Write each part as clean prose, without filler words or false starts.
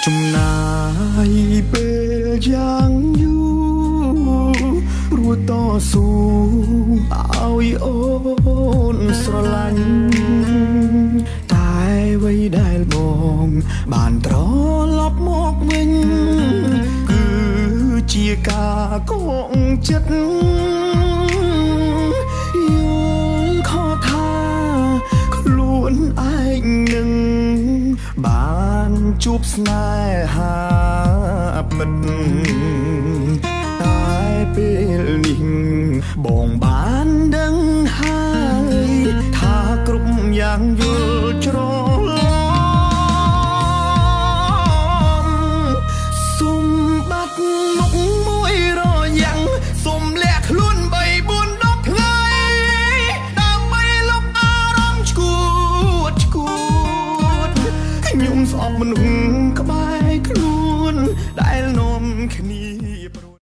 ចំណាយពេលយ៉ាងយូររួចតស៊ូឲ្យអូនស្រឡាញ់តែអ្វីដែលបងបានត្រឡប់មកវិញគឺជាការកងចិត្តយល់ខកថាខ្លួនឯងនឹងបានជួបស្នេហាមិនតែពេលនេះបងបានដឹងហើយថាគ្រប់យ៉ាងយល់ច្រឡំសុំបាត់មុខមួយរយ៉ាងសុំលាក់ខ្លួន3 4 10ថ្ងៃដើម្បីលុបអារម្មណ៍ឈួតខ្ញុំស្អប់មនុស្សក្បែរខ្លួនដែលនាំគ្នាព្រួយ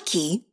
Likey